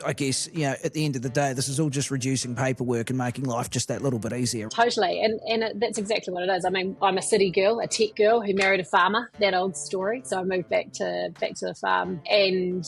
I guess, at the end of the day, this is all just reducing paperwork and making life just that little bit easier. Totally, that's exactly what it is. I mean, I'm a city girl, a tech girl who married a farmer. That old story. So I moved back to the farm, and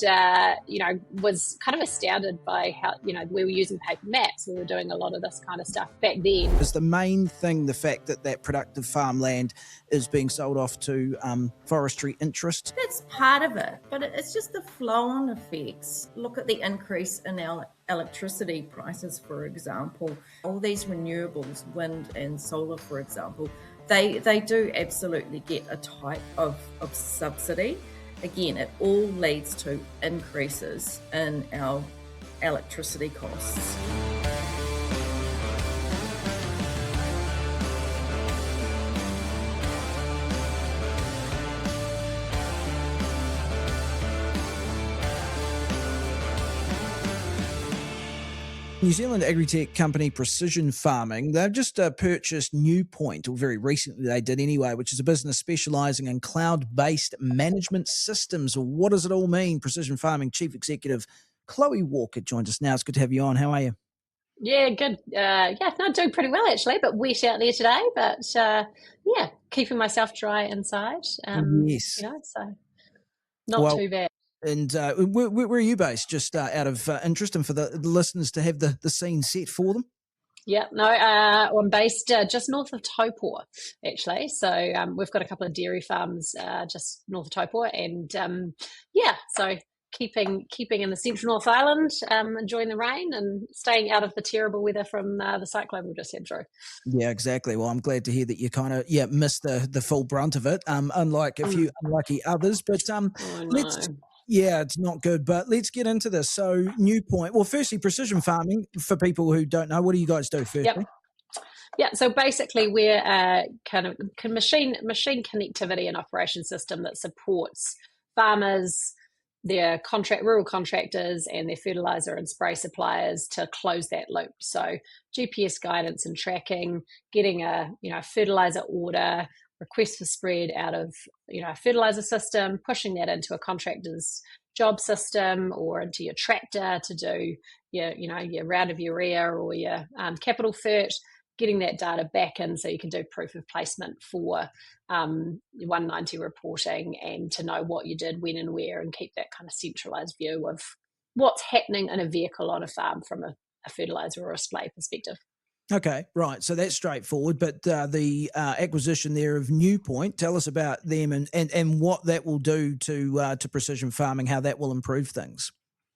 was kind of astounded by how we were using paper maps. We were doing a lot of this kind of stuff back then. Is the main thing the fact that productive farmland is being sold off to forestry interests? That's part of it, but it's just the flow-on effects. Look at the increase in our electricity prices, for example. All these renewables, wind and solar, for example, they do absolutely get a type of subsidy. Again, it all leads to increases in our electricity costs. New Zealand agri-tech company Precision Farming, they've just purchased NuPoint, or very recently they did anyway, which is a business specialising in cloud-based management systems. What does it all mean? Precision Farming Chief Executive Chloe Walker joins us now. It's good to have you on. How are you? Yeah, good. Doing pretty well actually, but wet out there today. But keeping myself dry inside. Yes. So not too bad. And where are you based? Just out of interest and for the listeners to have the scene set for them? Yeah, no, I'm based just north of Taupō, actually. So we've got a couple of dairy farms just north of Taupō, and so keeping in the central North Island, enjoying the rain and staying out of the terrible weather from the cyclone we just had through. Yeah, exactly. Well, I'm glad to hear that you kind of missed the full brunt of it, unlike a few unlucky others. But it's not good, but let's get into this. So NuPoint, well, firstly, Precision Farming, for people who don't know, what do you guys do firstly? Yeah, so basically we're a kind of machine connectivity and operation system that supports farmers, their rural contractors and their fertiliser and spray suppliers to close that loop. So GPS guidance and tracking, getting a fertiliser order, request for spread out of a fertiliser system, pushing that into a contractor's job system or into your tractor to do your round of urea or your capital fert, getting that data back in so you can do proof of placement for 190 reporting and to know what you did, when and where, and keep that kind of centralised view of what's happening in a vehicle on a farm from a fertiliser or a spray perspective. Okay, right. So that's straightforward. But the acquisition there of NuPoint, tell us about them and what that will do to precision farming, how that will improve things.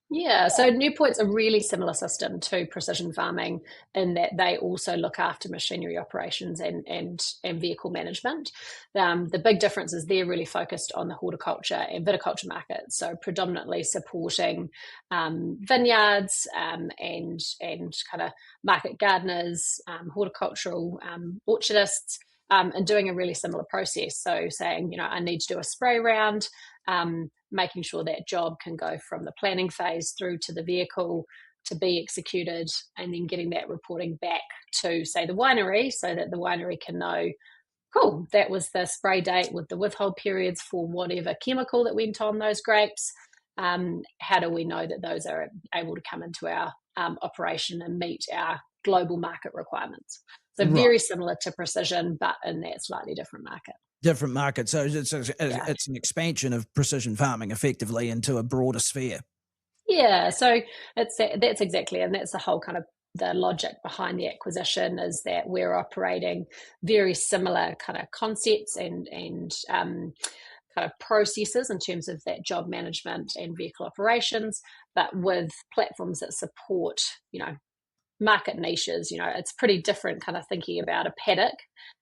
Yeah, so NuPoint's a really similar system to precision farming in that they also look after machinery operations and vehicle management. The big difference is they're really focused on the horticulture and viticulture market, so predominantly supporting vineyards and kind of market gardeners, horticultural orchardists, and doing a really similar process. So saying, I need to do a spray round, making sure that job can go from the planning phase through to the vehicle to be executed, and then getting that reporting back to, say, the winery so that the winery can know, cool, that was the spray date with the withhold periods for whatever chemical that went on those grapes. How do we know that those are able to come into our operation and meet our global market requirements? So very similar to precision, but in that slightly different market. Different market. So it's an expansion of precision farming effectively into a broader sphere. Yeah, so that's exactly, and that's the whole kind of the logic behind the acquisition, is that we're operating very similar kind of concepts and kind of processes in terms of that job management and vehicle operations, but with platforms that support, market niches. It's pretty different kind of thinking about a paddock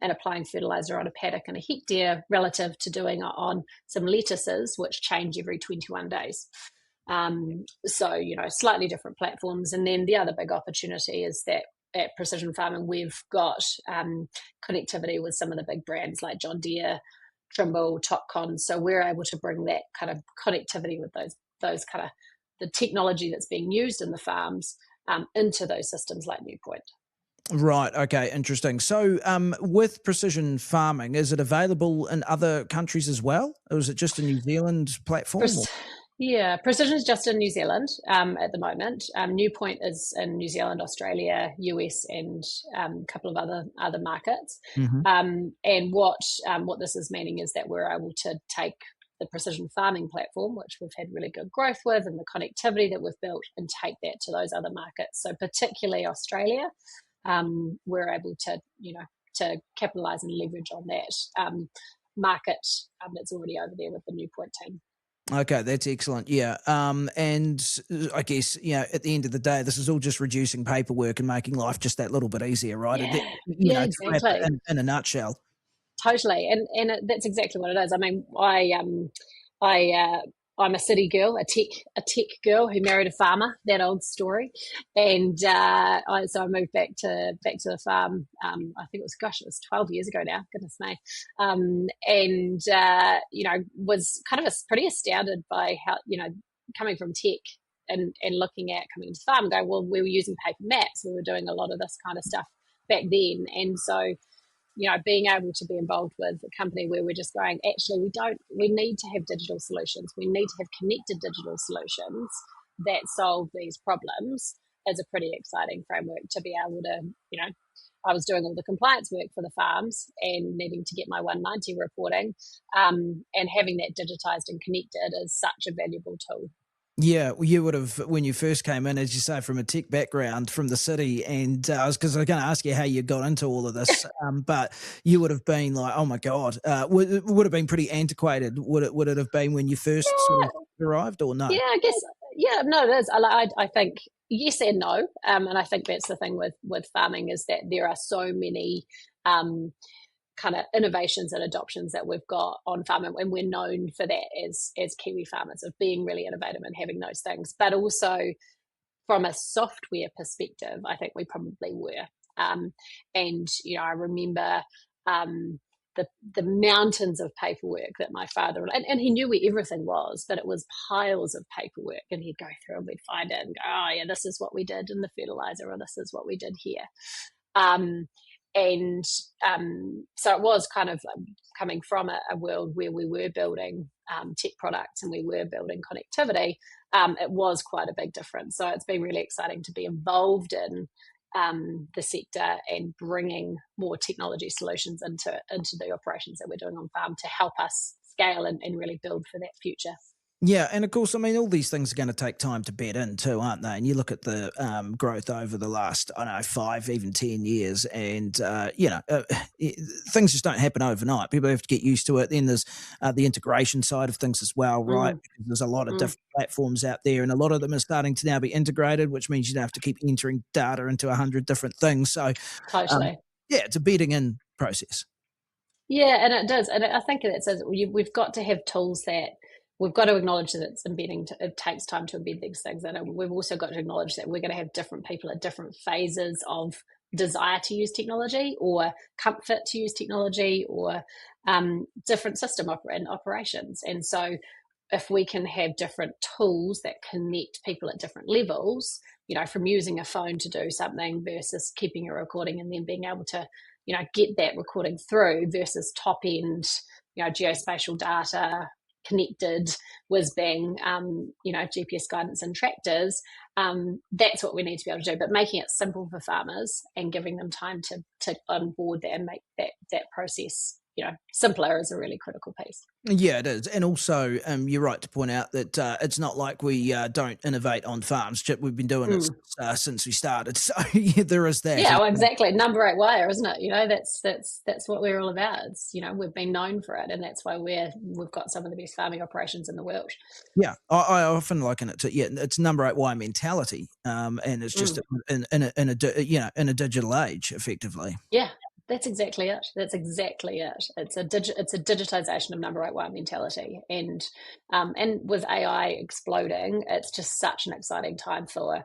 and applying fertiliser on a paddock and a hectare relative to doing it on some lettuces, which change every 21 days. So, slightly different platforms. And then the other big opportunity is that at Precision Farming, we've got connectivity with some of the big brands like John Deere, Trimble, Topcon. So we're able to bring that kind of connectivity with those kind of the technology that's being used in the farms into those systems like NuPoint. Right. Okay. Interesting. So with precision farming, is it available in other countries as well? Or is it just a New Zealand platform? Yeah, Precision is just in New Zealand at the moment. NuPoint is in New Zealand, Australia, US, and a couple of other markets. Mm-hmm. And what this is meaning is that we're able to take the precision farming platform, which we've had really good growth with, and the connectivity that we've built, and take that to those other markets. So particularly Australia, we're able to to capitalise and leverage on that market that's already over there with the NuPoint team. Okay, that's excellent. Yeah. And I guess, at the end of the day, this is all just reducing paperwork and making life just that little bit easier, right? Yeah, To wrap exactly. it in a nutshell. Totally, and that's exactly what it is. I mean, I'm a city girl, a tech girl who married a farmer. That old story, and so I moved back to the farm. I think it was 12 years ago now. Goodness me, and was kind of pretty astounded by how coming from tech and looking at coming into the farm, and going, well, we were using paper maps. We were doing a lot of this kind of stuff back then, and so being able to be involved with a company where we're just going, actually, we need to have digital solutions. We need to have connected digital solutions that solve these problems is a pretty exciting framework to be able to, I was doing all the compliance work for the farms and needing to get my 190 reporting, and having that digitized and connected is such a valuable tool. Yeah, well, you would have, when you first came in, as you say, from a tech background from the city, and because I was going to ask you how you got into all of this, but you would have been like, oh my God, would have been pretty antiquated. Would it have been when you first sort of arrived, or no? Yeah, I guess, no, it is. I think yes and no, and I think that's the thing with farming, is that there are so many kind of innovations and adoptions that we've got on farm, and we're known for that as Kiwi farmers, of being really innovative and having those things. But also from a software perspective, I think we probably were. And I remember the mountains of paperwork that my father, and he knew where everything was, but it was piles of paperwork, and he'd go through and we'd find it and go, oh yeah, this is what we did in the fertiliser, or this is what we did here. And so it was kind of coming from a world where we were building tech products and we were building connectivity. It was quite a big difference. So it's been really exciting to be involved in the sector and bringing more technology solutions into the operations that we're doing on farm to help us scale and really build for that future. Yeah, and of course, I mean, all these things are going to take time to bed in too, aren't they? And you look at the growth over the last, 5, even 10 years, and, things just don't happen overnight. People have to get used to it. Then there's the integration side of things as well, right? Because there's a lot of different platforms out there, and a lot of them are starting to now be integrated, which means you don't have to keep entering data into 100 different things. So, totally. It's a bedding in process. Yeah, and it does. And I think it says we've got to have tools that we've got to acknowledge that it takes time to embed these things. And we've also got to acknowledge that we're going to have different people at different phases of desire to use technology, or comfort to use technology, or different system and operations. And so if we can have different tools that connect people at different levels, from using a phone to do something versus keeping a recording and then being able to, get that recording through, versus top end, geospatial data, connected whiz-bang, GPS guidance and tractors, that's what we need to be able to do. But making it simple for farmers and giving them time to onboard that and make that process simpler is a really critical piece. Yeah, it is. And also, you're right to point out that it's not like we don't innovate on farms. We've been doing it since we started. So there is that. Yeah, well, exactly. Number 8 wire, isn't it? That's what we're all about. It's, we've been known for it, and that's why we've got some of the best farming operations in the world. Yeah, I often liken it to it's number 8 wire mentality, and it's just in a digital age, effectively. Yeah. That's exactly it. It's a digitization of number 8 wire mentality, and with AI exploding, it's just such an exciting time for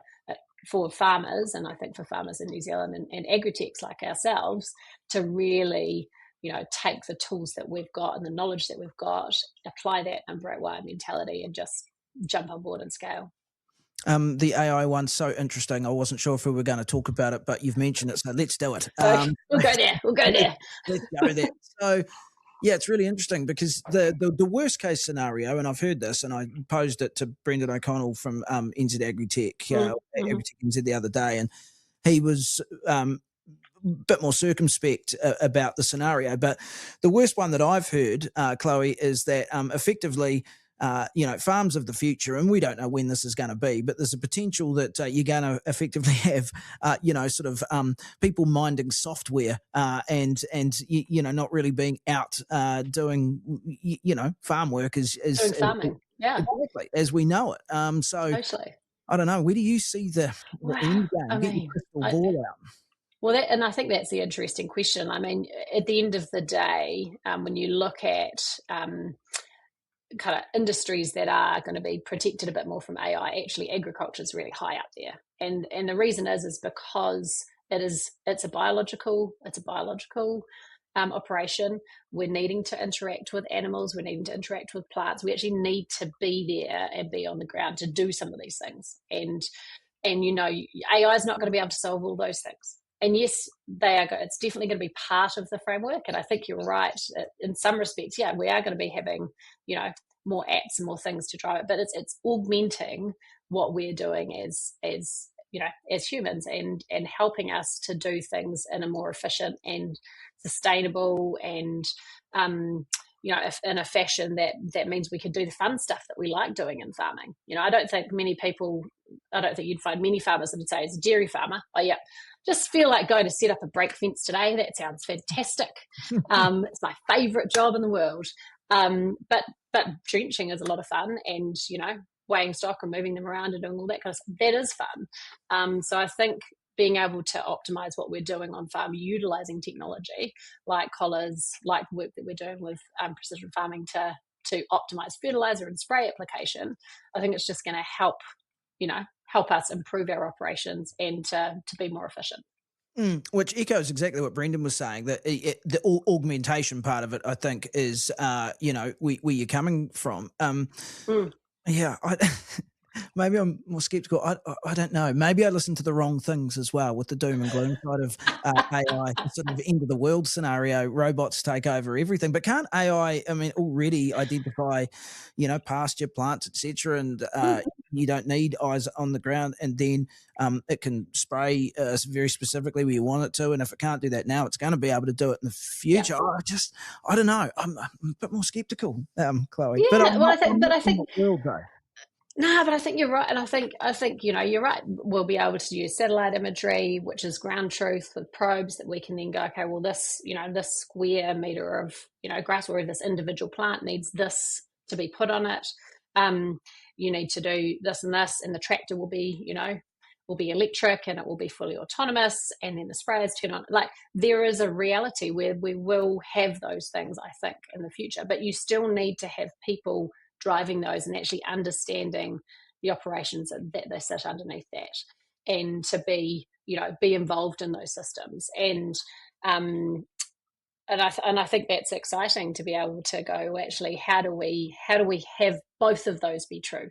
farmers, and I think for farmers in New Zealand and agri-techs like ourselves, to really take the tools that we've got and the knowledge that we've got, apply that number 8 wire mentality, and just jump on board and scale. The AI one's so interesting. I wasn't sure if we were going to talk about it, but you've mentioned it, so let's do it. We'll go there. Let's go there. So Yeah, it's really interesting because the worst case scenario, and I've heard this, and I posed it to Brendan O'Connell from NZ Agri-tech, Mm-hmm. Agri-tech NZ the other day, and he was bit more circumspect about the scenario. But the worst one that I've heard, Chloe, is that effectively, farms of the future, and we don't know when this is going to be, but there's a potential that you're going to effectively have, people minding software and not really being out doing, farm work Doing farming. Yeah, exactly as we know it. So totally. I don't know. Where do you see the end game? Get your crystal ball out. Well, and I think that's the interesting question. I mean, at the end of the day, when you look at kind of industries that are going to be protected a bit more from AI, actually agriculture is really high up there. And the reason is because it's a biological operation. We're needing to interact with animals. We're needing to interact with plants. We actually need to be there and be on the ground to do some of these things. And AI is not going to be able to solve all those things. And yes, it's definitely going to be part of the framework. And I think you're right. In some respects, yeah, we are going to be having, more apps and more things to drive it. But it's augmenting what we're doing as humans and helping us to do things in a more efficient and sustainable and in a fashion that means we can do the fun stuff that we like doing in farming. I don't think you'd find many farmers that would say, as a dairy farmer, oh yeah, just feel like going to set up a brake fence today. That sounds fantastic. It's my favourite job in the world. But drenching is a lot of fun, and weighing stock and moving them around and doing all that kind of stuff, that is fun. So I think being able to optimize what we're doing on farm, utilizing technology like collars, like work that we're doing with precision farming to optimize fertiliser and spray application, I think it's just going to help us improve our operations and to be more efficient. Which echoes exactly what Brendan was saying, that the augmentation part of it, I think, is, where you're coming from. Yeah, maybe I'm more skeptical. I don't know. Maybe I listen to the wrong things as well with the doom and gloom side of AI, sort of end of the world scenario, robots take over everything. But can't AI, already identify, pasture, plants, etc., and you don't need eyes on the ground, and then it can spray very specifically where you want it to. And if it can't do that now, it's going to be able to do it in the future. Yeah. I don't know. I'm a bit more skeptical, Chloe. Yeah, but I think. No, but I think you're right, and I think you're right. We'll be able to use satellite imagery, which is ground truth, with probes that we can then go, okay, well, this square meter of grass or this individual plant needs this to be put on it. You need to do this and this, and the tractor will be electric and it will be fully autonomous, and then the sprayers turn on. Like, there is a reality where we will have those things, I think, in the future, but you still need to have people driving those and actually understanding the operations that they sit underneath that, and to be involved in those systems. And I think that's exciting, to be able to go, actually, how do we have both of those be true?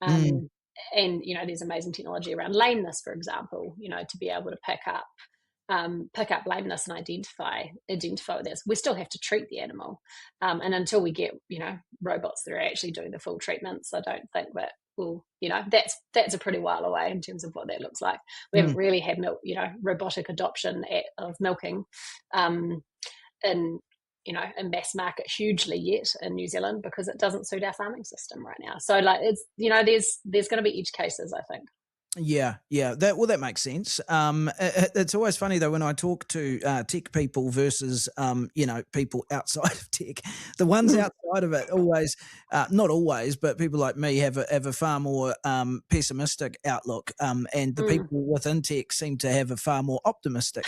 And there's amazing technology around lameness, for example, to be able to pick up lameness and identify with this. We still have to treat the animal, and until we get robots that are actually doing the full treatments, I don't think that that's a pretty while away in terms of what that looks like. We haven't really had robotic adoption of milking in mass market hugely yet in New Zealand, because it doesn't suit our farming system right now. So it's there's going to be edge cases, I think. Yeah, that makes sense. It's always funny though when I talk to tech people versus people outside of tech. The ones outside of it always, not always, but people like me have a far more pessimistic outlook, and the people within tech seem to have a far more optimistic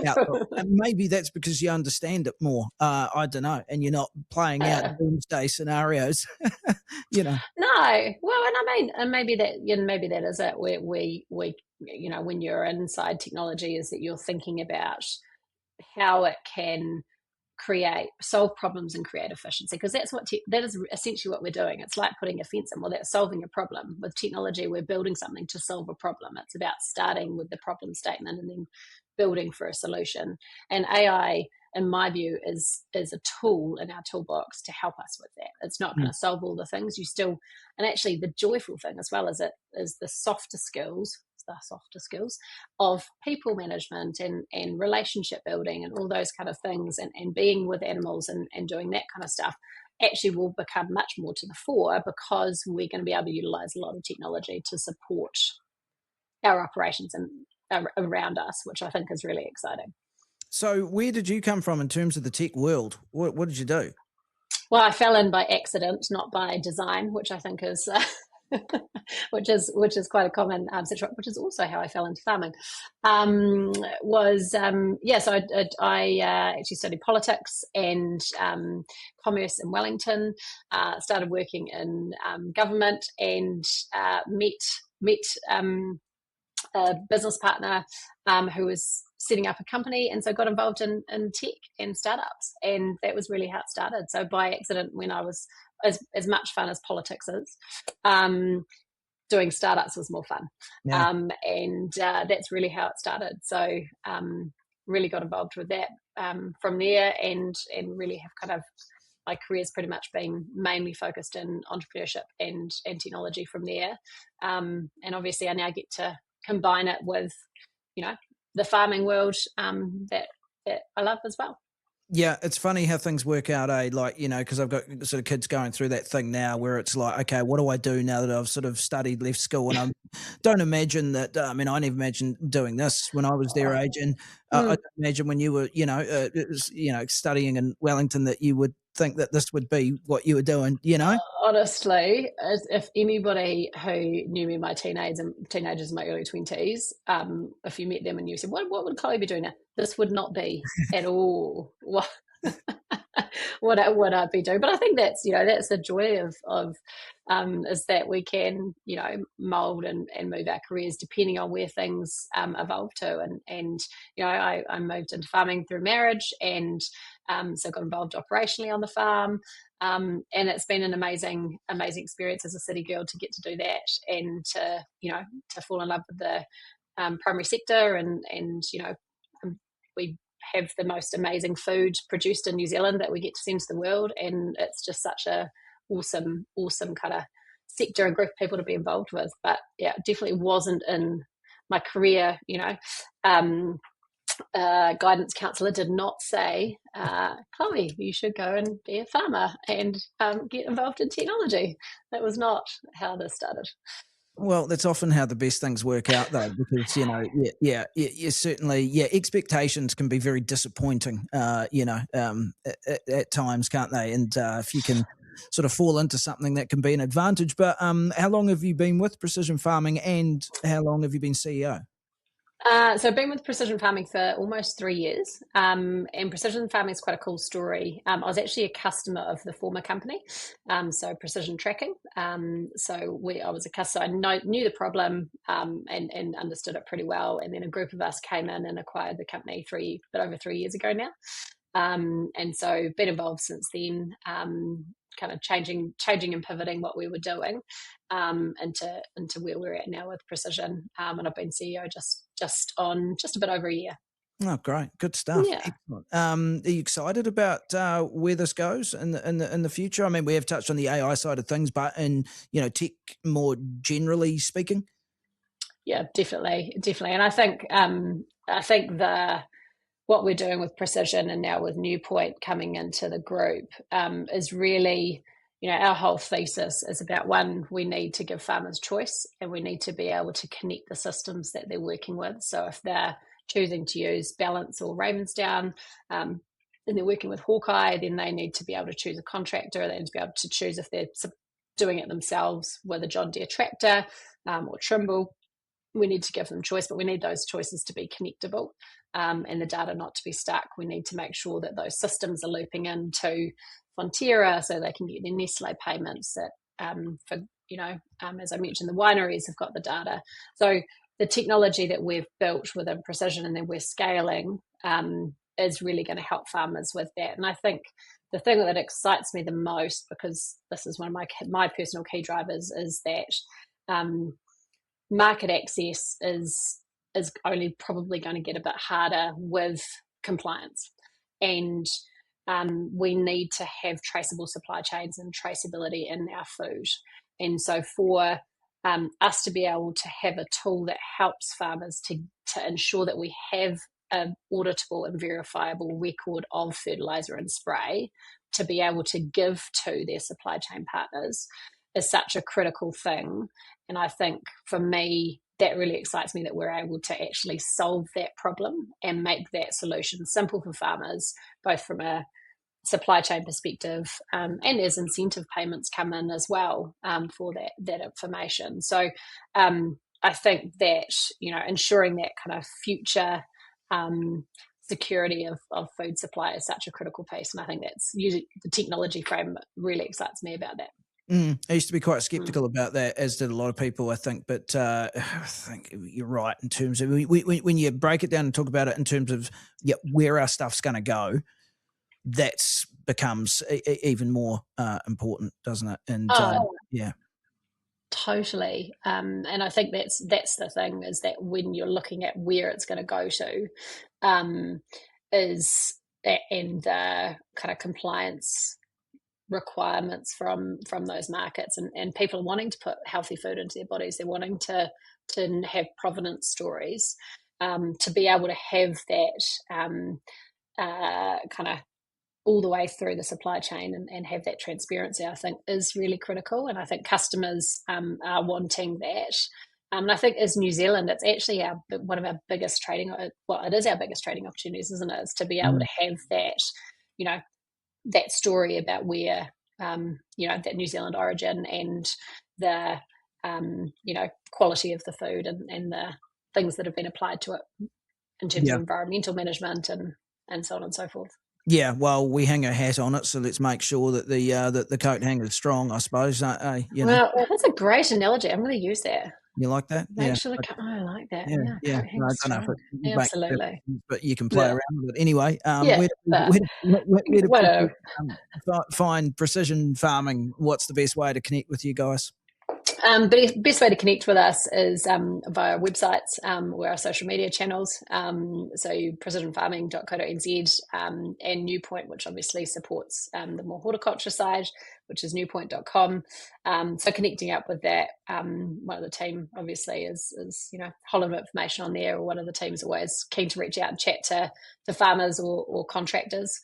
outlook. And maybe that's because you understand it more. I don't know, and you're not playing out doomsday scenarios. No, well, and maybe that is it. We when you're inside technology, is that you're thinking about how it can solve problems and create efficiency, because that is essentially what we're doing. It's like putting a fence in. Well, that's solving a problem. With technology, we're building something to solve a problem. It's about starting with the problem statement and then building for a solution. And AI in my view, is a tool in our toolbox to help us with that. It's not going to solve all the things. You still, and actually the joyful thing as well as it is the softer skills of people management and relationship building and all those kind of things, and being with animals and doing that kind of stuff actually will become much more to the fore, because we're going to be able to utilize a lot of technology to support our operations and around us, which I think is really exciting. So where did you come from in terms of the tech world? What did you do? Well, I fell in by accident, not by design, which I think is which is quite a common situation, which is also how I fell into farming. So I actually studied politics and commerce in Wellington, started working in government, and met a business partner who was setting up a company, and so got involved in tech and startups, and that was really how it started. So by accident, when I was as much fun as politics is, doing startups was more fun. Yeah. And that's really how it started. So really got involved with that from there, and really have kind of, my career's pretty much been mainly focused in entrepreneurship and technology from there. And obviously I now get to combine it with, the farming world that I love as well. Yeah, it's funny how things work out, like, because I've got sort of kids going through that thing now where it's like, okay, what do I do now that I've sort of studied, left school? And I don't imagine that, I never imagined doing this when I was their age. And I don't imagine when you were, studying in Wellington that you would think that this would be what you were doing, Honestly, if anybody who knew me in my teenagers in my early 20s, if you met them and you said, what would Chloe be doing now? This would not be at all what I'd be doing. But I think that's the joy of is that we can mold and move our careers depending on where things evolve to. And I moved into farming through marriage, and so got involved operationally on the farm. And it's been an amazing experience as a city girl to get to do that, and to fall in love with the primary sector, and we have the most amazing food produced in New Zealand that we get to send to the world, and it's just such a awesome kind of sector and group of people to be involved with. But yeah, it definitely wasn't in my career. Guidance counsellor did not say, Chloe, you should go and be a farmer and get involved in technology. That was not how this started. Well, that's often how the best things work out, though, because certainly, expectations can be very disappointing, at times, can't they? And if you can sort of fall into something, that can be an advantage. But how long have you been with Precision Farming, and how long have you been CEO? So I've been with Precision Farming for almost 3 years, and Precision Farming is quite a cool story. I was actually a customer of the former company, so Precision Tracking. I was a customer. I knew the problem and understood it pretty well, and then a group of us came in and acquired the company over 3 years ago now, and so been involved since then. Kind of changing and pivoting what we were doing into where we're at now with Precision, and I've been CEO just a bit over a year. Oh, great, good stuff. Yeah. Excellent. Are you excited about where this goes in the future? I mean, we have touched on the AI side of things, but in tech more generally speaking. Yeah, definitely, and I think what we're doing with Precision and now with NuPoint coming into the group is really, our whole thesis is about, one, we need to give farmers choice, and we need to be able to connect the systems that they're working with. So if they're choosing to use Balance or Ravensdown, and they're working with Hawkeye, then they need to be able to choose a contractor. They need to be able to choose if they're doing it themselves with a John Deere tractor or Trimble. We need to give them choice, but we need those choices to be connectable, and the data not to be stuck. We need to make sure that those systems are looping into Fonterra so they can get their Nestle payments. That as I mentioned, the wineries have got the data. So the technology that we've built within Precision and then we're scaling is really going to help farmers with that. And I think the thing that excites me the most, because this is one of my personal key drivers, is that market access is only probably going to get a bit harder with compliance. and we need to have traceable supply chains and traceability in our food. And so for us to be able to have a tool that helps farmers to ensure that we have an auditable and verifiable record of fertiliser and spray to be able to give to their supply chain partners is such a critical thing. And I think for me, that really excites me that we're able to actually solve that problem and make that solution simple for farmers, both from a supply chain perspective and as incentive payments come in as well for that information. So I think that, ensuring that kind of future security of food supply is such a critical piece. And I think that's using the technology frame really excites me about that. I used to be quite skeptical about that, as did a lot of people, I think. But I think you're right in terms of when you break it down and talk about it in terms of where our stuff's going to go, that becomes even more important, doesn't it? And yeah. Totally. And I think that's the thing, is that when you're looking at where it's going to go to, and the kind of compliance requirements from those markets, and people are wanting to put healthy food into their bodies. They're wanting to have provenance stories, to be able to have that kind of all the way through the supply chain and have that transparency, I think is really critical. And I think customers are wanting that. And I think as New Zealand, it's actually one of our biggest trading, well, it is our biggest trading opportunities, isn't it? Is to be able to have that, that story about where, that New Zealand origin and the, quality of the food and the things that have been applied to it in terms of environmental management and so on and so forth. Yeah, well, we hang our hat on it, so let's make sure that the coat hanger is strong, I suppose. Well, that's a great analogy. I'm going to use that. You like that? I like that. Yeah. No, I don't know if it absolutely. But you can play around with it anyway. Where find precision farming? What's the best way to connect with you guys? The best way to connect with us is via websites or our social media channels. So precisionfarming.co.nz and NuPoint, which obviously supports the more horticulture side, which is NuPoint.com. So connecting up with that, one of the team obviously is whole lot of information on there. Or one of the teams always keen to reach out and chat to farmers or contractors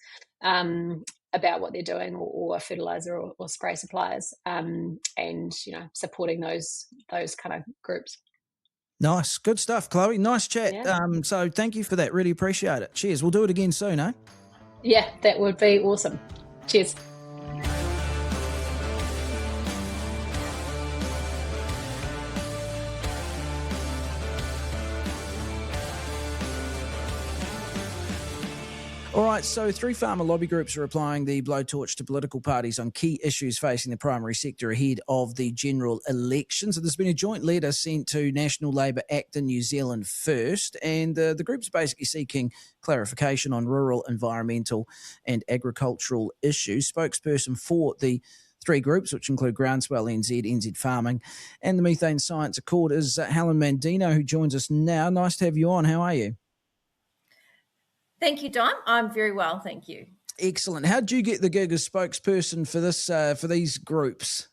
about what they're doing, or fertiliser or spray suppliers, and supporting those kind of groups. Nice, good stuff, Chloe. Nice chat. Yeah. So thank you for that. Really appreciate it. Cheers. We'll do it again soon, eh? Yeah, that would be awesome. Cheers. All right, so 3 farmer lobby groups are applying the blowtorch to political parties on key issues facing the primary sector ahead of the general election. So there's been a joint letter sent to National Labour Act in New Zealand First, and the group's basically seeking clarification on rural, environmental and agricultural issues. Spokesperson for the 3 groups, which include Groundswell NZ, NZ Farming and the Methane Science Accord, is Helen Mandeno, who joins us now. Nice to have you on. How are you? Thank you, Don. I'm very well, thank you. Excellent. How did you get the gig as spokesperson for this for these groups?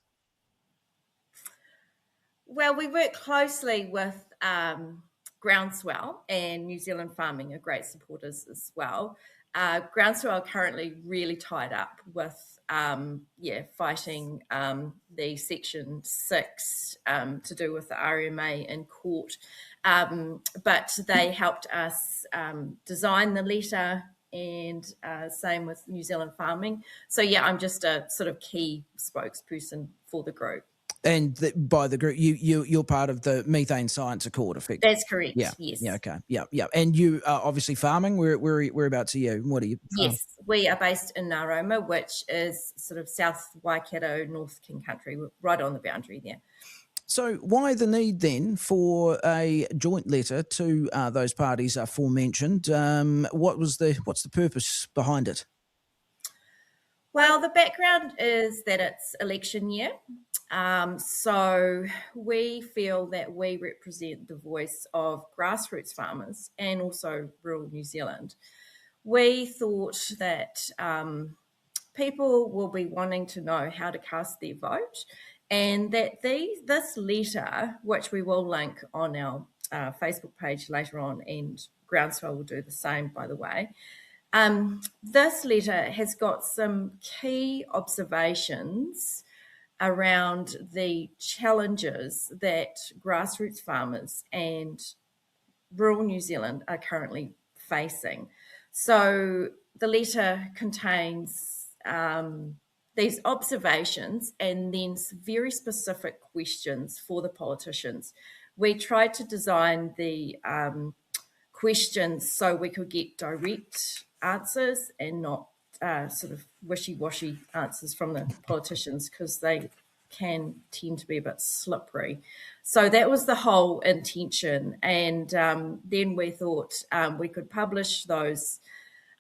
Well, we work closely with Groundswell, and New Zealand Farming are great supporters as well. Groundswell are currently really tied up with fighting the Section 6 to do with the RMA in court. But they helped us design the letter, and same with New Zealand Farming. So, I'm just a sort of key spokesperson for the group. And by the group, you're part of the Methane Science Accord, effectively. That's correct. Yeah. Yes. Yeah. Okay. Yeah. Yeah. And you are obviously farming. Whereabouts are you? What are you? Yes, we are based in Narooma, which is sort of South Waikato, North King Country, right on the boundary there. So why the need then for a joint letter to those parties aforementioned? What's the purpose behind it? Well, the background is that it's election year. So we feel that we represent the voice of grassroots farmers and also rural New Zealand. we thought that people will be wanting to know how to cast their vote, and that this letter, which we will link on our Facebook page later on, and Groundswell will do the same, by the way. This letter has got some key observations around the challenges that grassroots farmers and rural New Zealand are currently facing. So the letter contains these observations and then very specific questions for the politicians. We tried to design the questions so we could get direct answers and not sort of wishy-washy answers from the politicians, because they can tend to be a bit slippery. So that was the whole intention. And then we thought we could publish those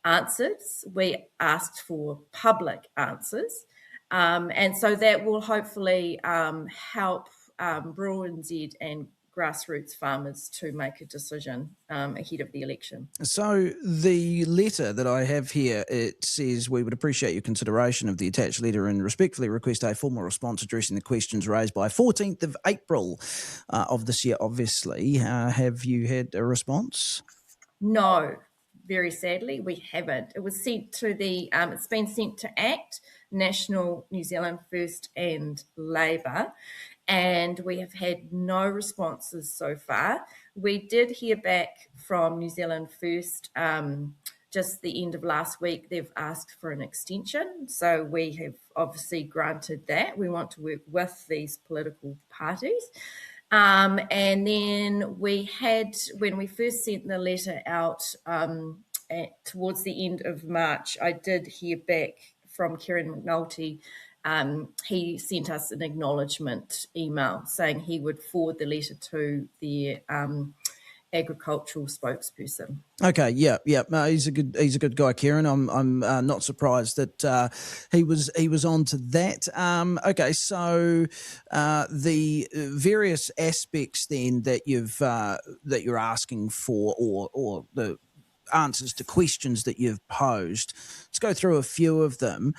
answers. We asked for public answers. And so that will hopefully help rural NZ and grassroots farmers to make a decision ahead of the election. So the letter that I have here, it says, we would appreciate your consideration of the attached letter and respectfully request a formal response addressing the questions raised by 14th of April of this year, obviously. Have you had a response? No, very sadly, we haven't. It was sent to it's been sent to ACT, National New Zealand First and Labour, and we have had no responses so far. We did hear back from New Zealand First just the end of last week. They've asked for an extension, so we have obviously granted that. We want to work with these political parties. And then we had, when we first sent the letter out towards the end of March, I did hear back from Kieran McNulty. He sent us an acknowledgement email saying he would forward the letter to the agricultural spokesperson. Okay, yeah. No, he's a good guy, Kieran. I'm not surprised that he was on to that. Okay, so the various aspects then that you're asking for, or the answers to questions that you've posed. Let's go through a few of them.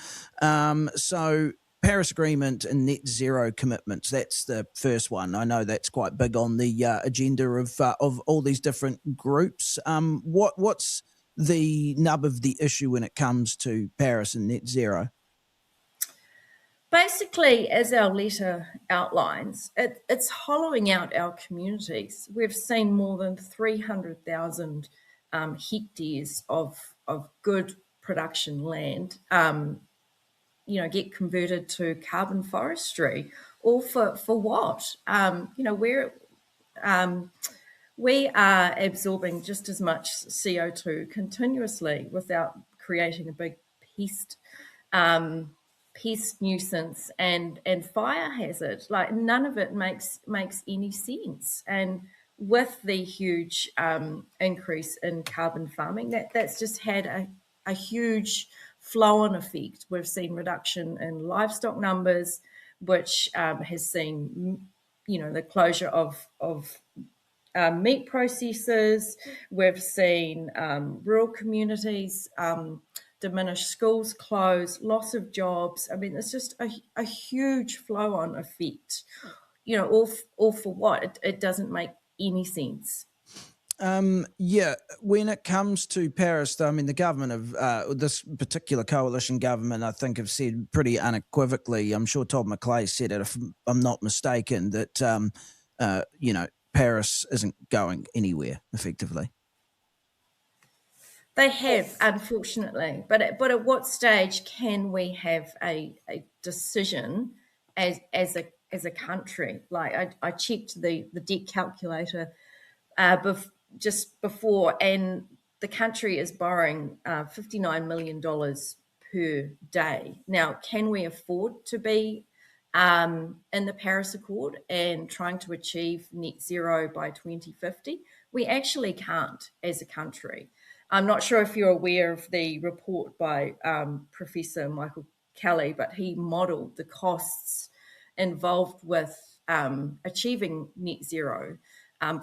So Paris Agreement and net zero commitments, that's the first one. I know that's quite big on the agenda of all these different groups. What's the nub of the issue when it comes to Paris and net zero? Basically, as our letter outlines, it's hollowing out our communities. We've seen more than 300,000 hectares of good production land get converted to carbon forestry, all for what? We are absorbing just as much CO2 continuously without creating a big pest nuisance and fire hazard. Like, none of it makes any sense. And with the huge increase in carbon farming, that's just had a huge flow-on effect. We've seen reduction in livestock numbers, which has seen, the closure of meat processors. We've seen rural communities diminish, schools close, loss of jobs. I mean, it's just a huge flow-on effect. All for what? It doesn't make any sense. When it comes to Paris, though, I mean, the government of this particular coalition government, I think, have said pretty unequivocally, I'm sure Todd McClay said it, if I'm not mistaken, that, Paris isn't going anywhere, effectively. They have, unfortunately. But at what stage can we have a decision as a country? Like, I checked the debt calculator just before, and the country is borrowing $59 million per day. Now, can we afford to be in the Paris Accord and trying to achieve net zero by 2050? We actually can't as a country. I'm not sure if you're aware of the report by Professor Michael Kelly, but he modelled the costs involved with achieving net zero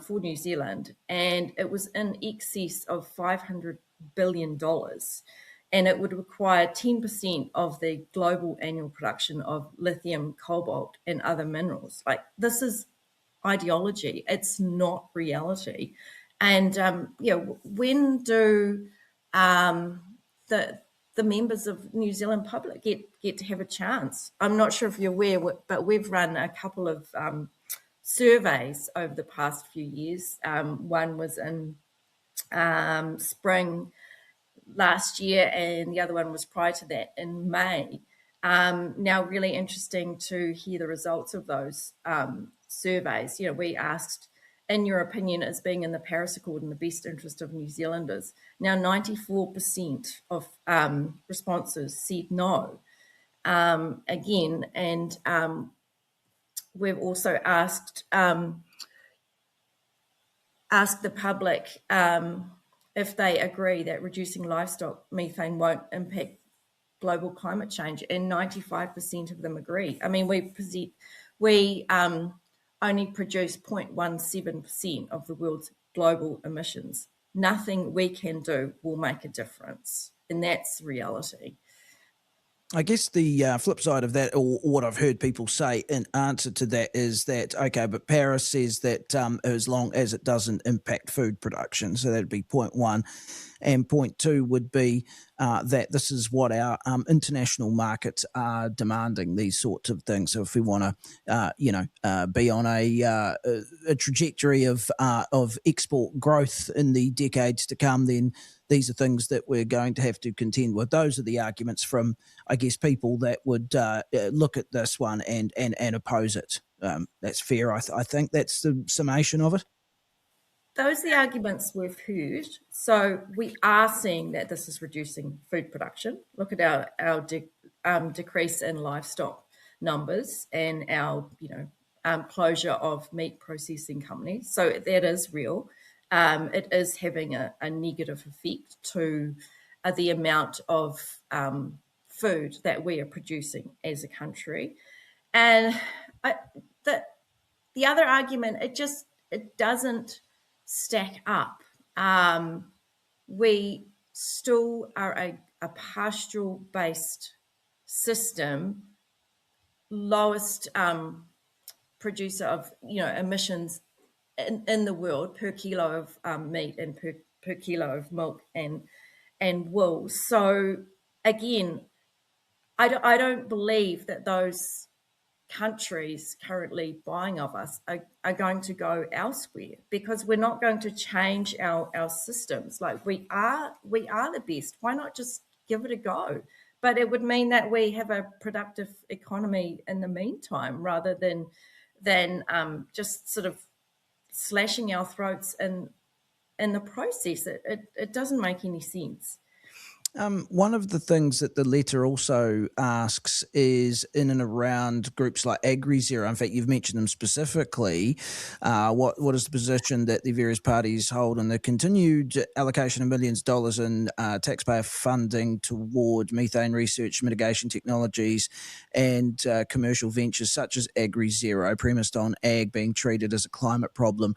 for New Zealand, and it was in excess of $500 billion, and it would require 10% of the global annual production of lithium, cobalt, and other minerals. Like, this is ideology. It's not reality. And when do the members of New Zealand public get to have a chance? I'm not sure if you're aware, but we've run a couple of surveys over the past few years. One was in spring last year, and the other one was prior to that in May. Now, really interesting to hear the results of those surveys. We asked, in your opinion, as being in the Paris Accord in the best interest of New Zealanders. Now, 94% of responses said no. Again, and we've also asked the public if they agree that reducing livestock methane won't impact global climate change, and 95% of them agree. I mean, we only produce 0.17% of the world's global emissions. Nothing we can do will make a difference, and that's reality. I guess the flip side of that, or what I've heard people say in answer to that, is that, okay, but Paris says that as long as it doesn't impact food production, so that'd be point one. And point two would be that this is what our international markets are demanding, these sorts of things. So if we want to, be on a trajectory of export growth in the decades to come, then these are things that we're going to have to contend with. Those are the arguments from, I guess, people that would look at this one and oppose it. That's fair. I think that's the summation of it. Those are the arguments we've heard. So we are seeing that this is reducing food production. Look at our decrease in livestock numbers and our closure of meat processing companies. So that is real. It is having a negative effect to the amount of food that we are producing as a country. And the other argument, it doesn't stack up. We still are a pastoral-based system, lowest producer of emissions in the world per kilo of meat and per kilo of milk and wool. So again, I don't believe that those countries currently buying of us are going to go elsewhere, because we're not going to change our systems. Like, we are the best. Why not just give it a go? But it would mean that we have a productive economy in the meantime, rather than just sort of slashing our throats in the process. It doesn't make any sense. One of the things that the letter also asks is in and around groups like Agri-Zero. In fact, you've mentioned them specifically. What is the position that the various parties hold on the continued allocation of millions of dollars in taxpayer funding toward methane research, mitigation technologies, and commercial ventures such as Agri-Zero, premised on ag being treated as a climate problem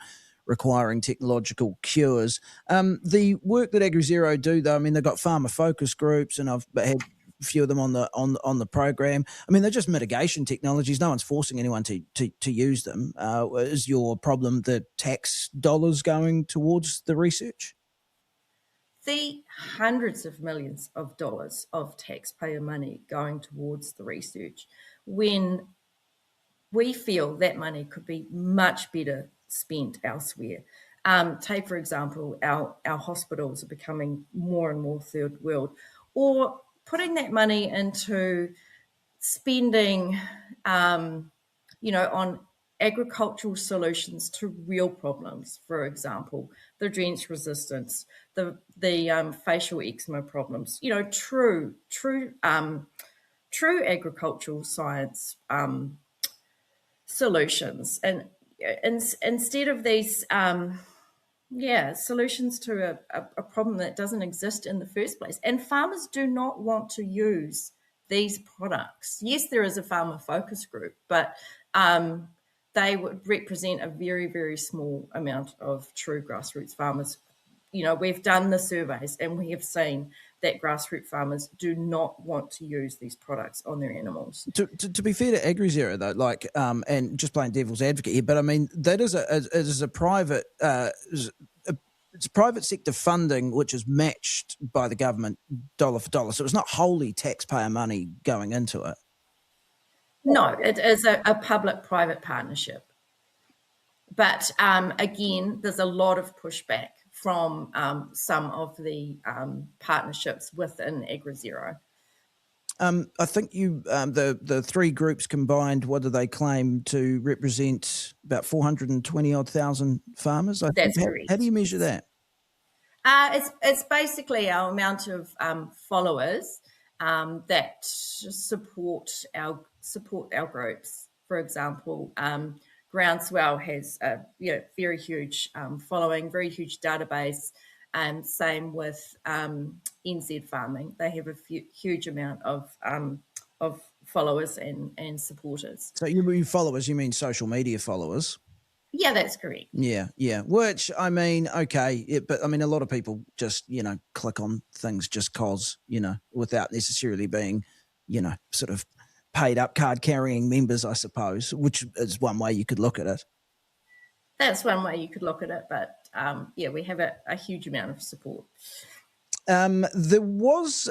requiring technological cures. The work that Agri-Zero do, though, I mean, they've got farmer focus groups, and I've had a few of them on the program. I mean, they're just mitigation technologies. No one's forcing anyone to use them. Is your problem the tax dollars going towards the research? The hundreds of millions of dollars of taxpayer money going towards the research, when we feel that money could be much better spent elsewhere. Take, for example, our hospitals are becoming more and more third world, or putting that money into spending, on agricultural solutions to real problems. For example, the drench resistance, the facial eczema problems. True agricultural science solutions, and instead of these solutions to a problem that doesn't exist in the first place. And farmers do not want to use these products. Yes, there is a farmer focus group, but they would represent a very, very small amount of true grassroots farmers we've done the surveys and we have seen that grassroots farmers do not want to use these products on their animals. To be fair to AgriZero though, like and just playing devil's advocate here, but I mean that is a private it's private sector funding which is matched by the government dollar for dollar, so it's not wholly taxpayer money going into it. No, it is a public-private partnership. But again, there's a lot of pushback from some of the partnerships within AgriZero. I think the three groups combined, what do they claim to represent? About 420,000 farmers. That's correct. How do you measure that? It's basically our amount of followers that support our groups. For example, Groundswell has a very huge following, very huge database. Same with NZ Farming; they have a huge amount of followers and supporters. So you mean followers? You mean social media followers? Yeah, that's correct. Yeah. Which I mean, okay, but I mean, a lot of people just click on things just cause without necessarily being sort of paid up card carrying members, I suppose, which is one way you could look at it. That's one way you could look at it, but we have a huge amount of support. There was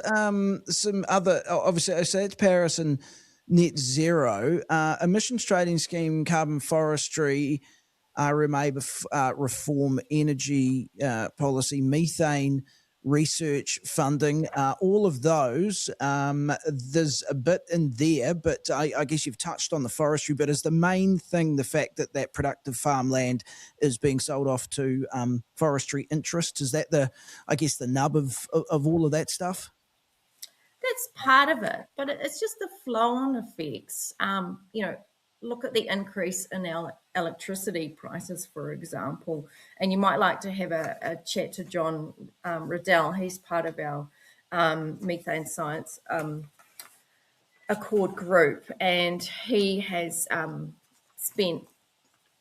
some other, obviously, so it's Paris and net zero, emissions trading scheme, carbon forestry, RMA reform, energy policy, methane research funding, all of those. There's a bit in there, but I guess you've touched on the forestry bit. Is the main thing the fact that productive farmland is being sold off to forestry interests? Is that the nub of all of that stuff? That's part of it, but it's just the flow-on effects. Look at the increase in our electricity prices, for example, and you might like to have a chat to John Riddell. He's part of our methane science accord group, and he has spent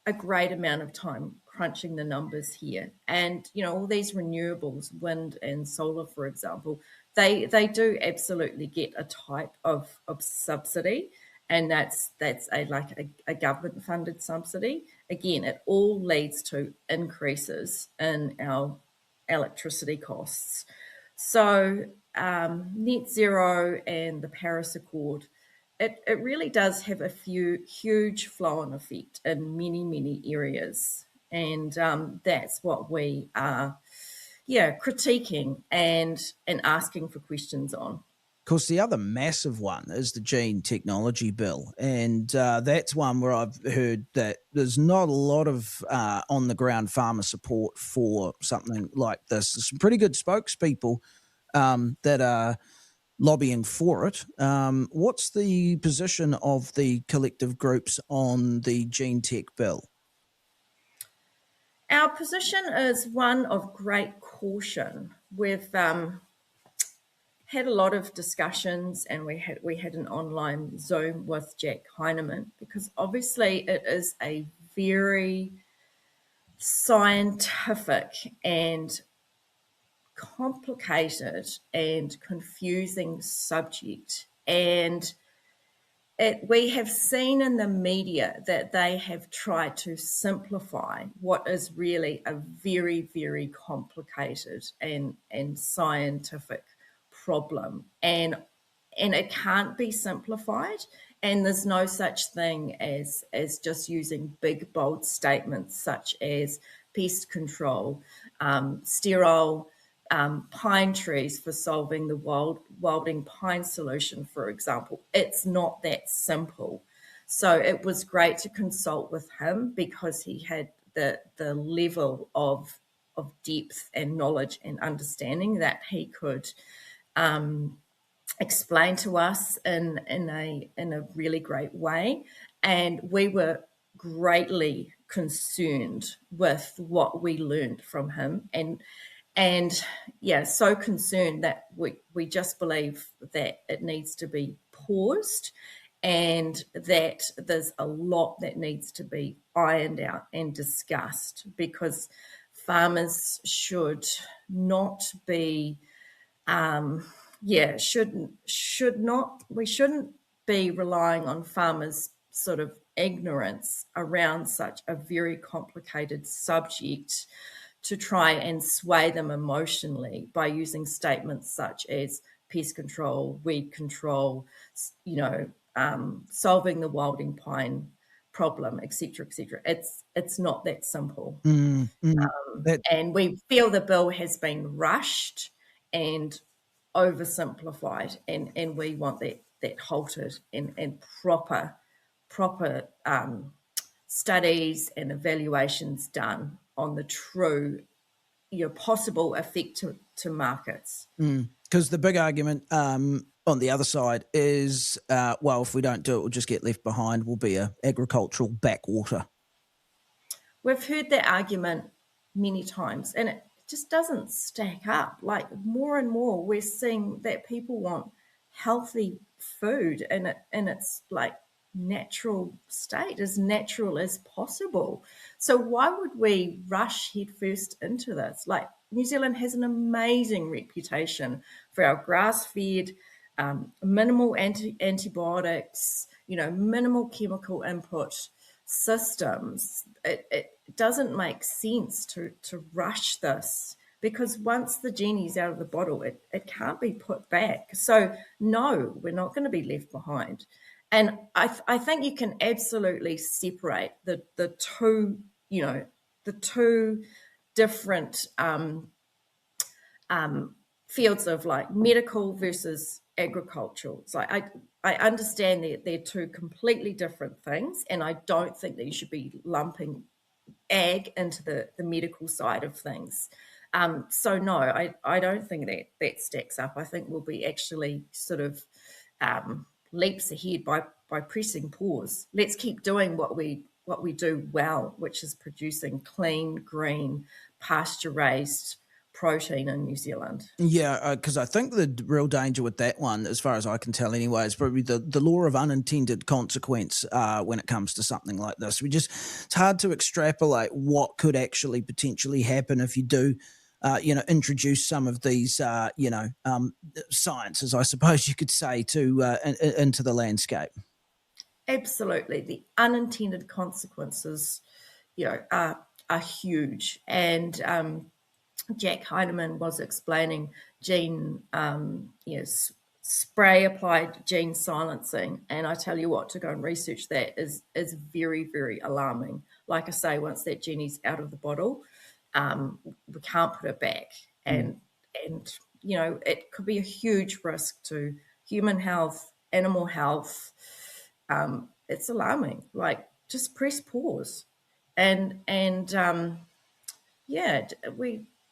a great amount of time crunching the numbers here. And all these renewables, wind and solar, for example, they do absolutely get a type of subsidy. And that's a government funded subsidy. Again, it all leads to increases in our electricity costs. So net zero and the Paris Accord, it really does have a huge flow-on effect in many areas. And that's what we are critiquing and asking for questions on. Of course, the other massive one is the gene technology bill, and that's one where I've heard that there's not a lot of on-the-ground farmer support for something like this. There's some pretty good spokespeople that are lobbying for it. What's the position of the collective groups on the gene tech bill? Our position is one of great caution. We've had a lot of discussions, and we had an online Zoom with Jack Heinemann, because obviously it is a very scientific and complicated and confusing subject. And we have seen in the media that they have tried to simplify what is really a very, very complicated and scientific problem, and it can't be simplified, and there's no such thing as just using big bold statements such as pest control, sterile pine trees for solving the wilding pine solution, for example. It's not that simple. So it was great to consult with him, because he had the level of depth and knowledge and understanding that he could explain to us in a really great way. And we were greatly concerned with what we learned from him, and so concerned that we just believe that it needs to be paused, and that there's a lot that needs to be ironed out and discussed, because farmers should not be, we shouldn't be relying on farmers' sort of ignorance around such a very complicated subject to try and sway them emotionally by using statements such as pest control, weed control, solving the wilding pine problem, etc., etc. It's not that simple. And we feel the bill has been rushed and oversimplified, and we want that halted and proper studies and evaluations done on the true possible effect to markets. Because the big argument on the other side is, well, if we don't do it, we'll just get left behind. We'll be a agricultural backwater. We've heard that argument many times, and it just doesn't stack up. Like, more and more, we're seeing that people want healthy food in its like natural state, as natural as possible. So why would we rush headfirst into this? Like, New Zealand has an amazing reputation for our grass-fed, minimal antibiotics, minimal chemical input systems. It doesn't make sense to rush this, because once the genie's out of the bottle, it can't be put back. So no, we're not going to be left behind. And I think you can absolutely separate the two, the two different fields of like medical versus agricultural. So I understand that they're two completely different things, and I don't think that you should be lumping ag into the medical side of things. So no, I don't think that stacks up. I think we'll be actually sort of leaps ahead by pressing pause. Let's keep doing what we do well, which is producing clean, green, pasture-raised protein in New Zealand. Yeah, because I think the real danger with that one, as far as I can tell anyway, is probably the law of unintended consequence when it comes to something like this. It's hard to extrapolate what could actually potentially happen if you do introduce some of these, sciences, I suppose you could say, into the landscape. Absolutely. The unintended consequences, are huge. And Jack Heinemann was explaining gene, spray applied gene silencing. And I tell you what, to go and research that is very, very alarming. Like I say, once that genie's out of the bottle, we can't put it back. And it could be a huge risk to human health, animal health. It's alarming. Like, just press pause. And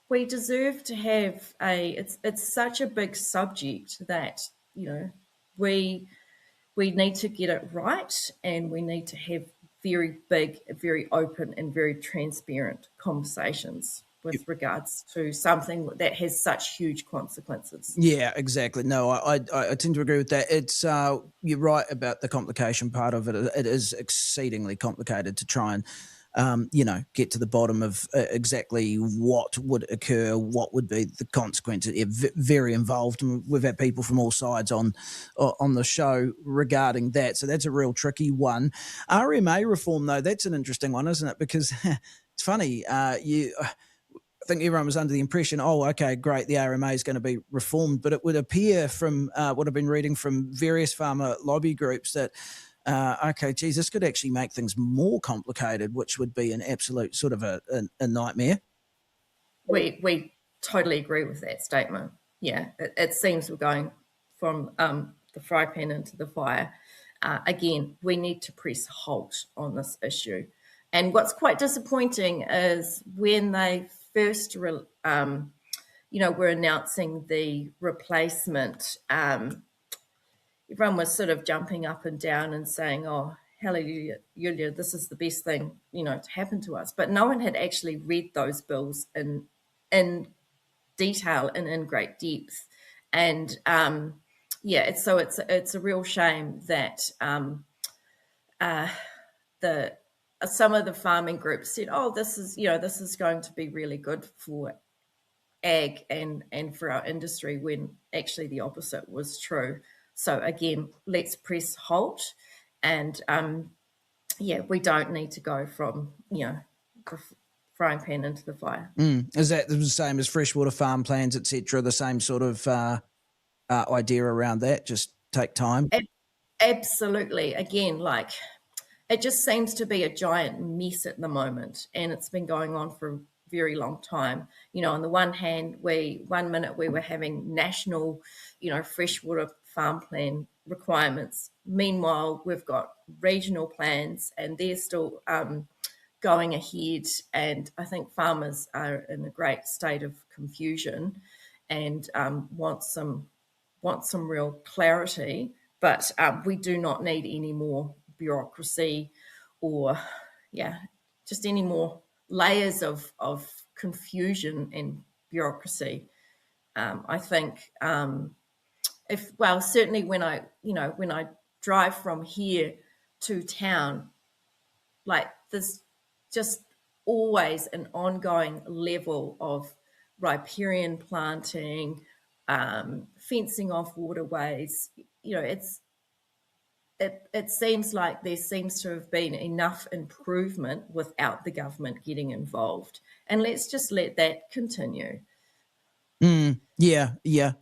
we deserve to have it's such a big subject that, we need to get it right, and we need to have very big, very open and very transparent conversations with regards to something that has such huge consequences. Yeah, exactly. No, I tend to agree with that. It's you're right about the complication part of it. It is exceedingly complicated to try and get to the bottom of exactly what would occur, what would be the consequences. Very involved. We've had people from all sides on the show regarding that. So that's a real tricky one. RMA reform, though, that's an interesting one, isn't it? Because it's funny. I think everyone was under the impression, oh, okay, great, the RMA is going to be reformed. But it would appear from what I've been reading from various farmer lobby groups that, this could actually make things more complicated, which would be an absolute sort of a nightmare. We totally agree with that statement. Yeah, it seems we're going from the fry pan into the fire. Again, we need to press halt on this issue. And what's quite disappointing is when they first, were announcing the replacement, everyone was sort of jumping up and down and saying, oh, hallelujah, this is the best thing, to happen to us. But no one had actually read those bills in detail and in great depth. And it's a real shame that the some of the farming groups said, oh, this is going to be really good for ag and for our industry, when actually the opposite was true. So again, let's press halt, and we don't need to go from the frying pan into the fire. Is that the same as freshwater farm plans, etc.? The same sort of idea around that? Just take time. Absolutely. Again, like, it just seems to be a giant mess at the moment, and it's been going on for a very long time. On the one hand, one minute we were having national, freshwater farm plan requirements. Meanwhile, we've got regional plans, and they're still going ahead. And I think farmers are in a great state of confusion and want some real clarity. But we do not need any more bureaucracy or, just any more layers of confusion and bureaucracy. I think certainly when I drive from here to town, like, there's just always an ongoing level of riparian planting, fencing off waterways. It seems like there seems to have been enough improvement without the government getting involved, and let's just let that continue. Yeah.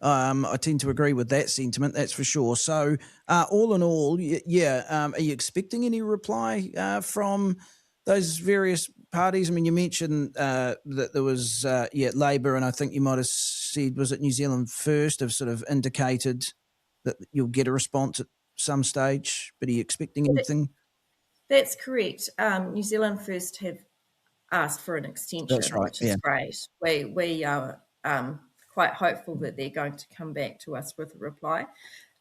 I tend to agree with that sentiment, that's for sure. So all in all, are you expecting any reply from those various parties? I mean, you mentioned that there was Labour, and I think you might have said, was it New Zealand First, have sort of indicated that you'll get a response at some stage, but are you expecting anything? That's correct. New Zealand First have asked for an extension, That's right, which is great. We are quite hopeful that they're going to come back to us with a reply.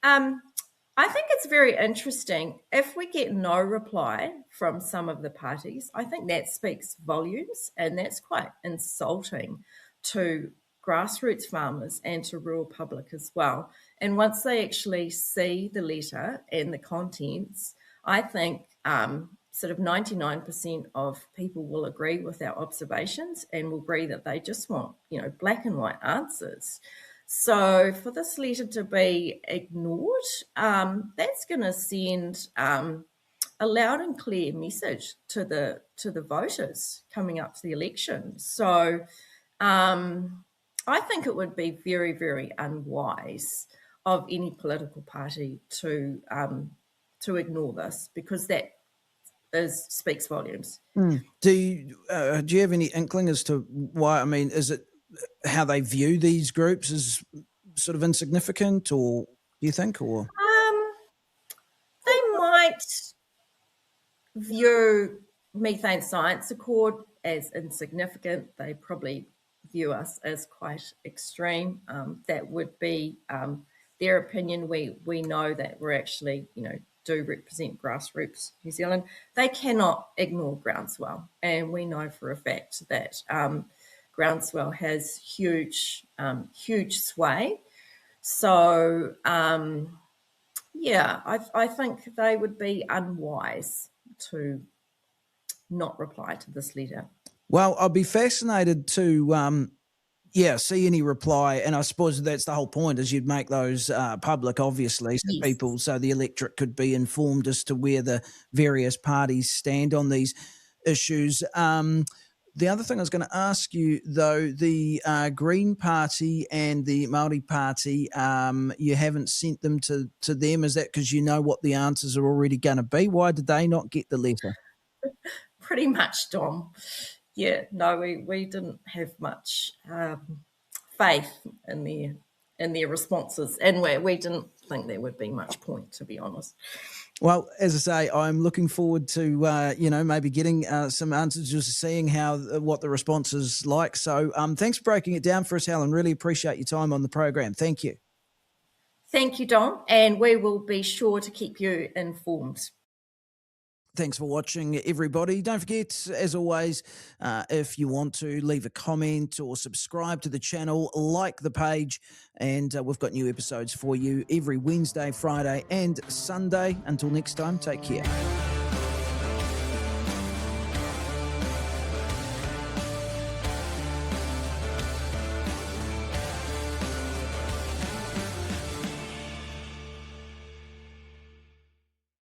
I think it's very interesting. If we get no reply from some of the parties, I think that speaks volumes, and that's quite insulting to grassroots farmers and to rural public as well. And once they actually see the letter and the contents, I think sort of 99% of people will agree with our observations and will agree that they just want, black and white answers. So for this letter to be ignored, that's going to send a loud and clear message to the voters coming up to the election. So I think it would be very, very unwise of any political party to ignore this, because that speaks volumes. Do you have any inkling as to why? I mean, is it how they view these groups as sort of insignificant, or do you think, or they might view Methane Science Accord as insignificant? They probably view us as quite extreme. That would be their opinion. We know that we're actually, do represent grassroots New Zealand. They cannot ignore groundswell, and we know for a fact that groundswell has huge sway. So I think they would be unwise to not reply to this letter. Well, I'll be fascinated to see any reply, and I suppose that's the whole point, is you'd make those public, obviously, so Yes. so the electorate could be informed as to where the various parties stand on these issues. The other thing I was going to ask you, though, the Green Party and the Māori Party, you haven't sent them to them. Is that because you know what the answers are already going to be? Why did they not get the letter? Pretty much, Dom. Yeah, no, we didn't have much faith in their responses, and we didn't think there would be much point, to be honest. Well, as I say, I'm looking forward to maybe getting some answers, just seeing what the response is like. So thanks for breaking it down for us, Helen. Really appreciate your time on the program. Thank you. Thank you, Dom, and we will be sure to keep you informed. Thanks for watching, everybody. Don't forget, as always, if you want to leave a comment or subscribe to the channel, like the page, and we've got new episodes for you every Wednesday, Friday, and Sunday. Until next time, take care.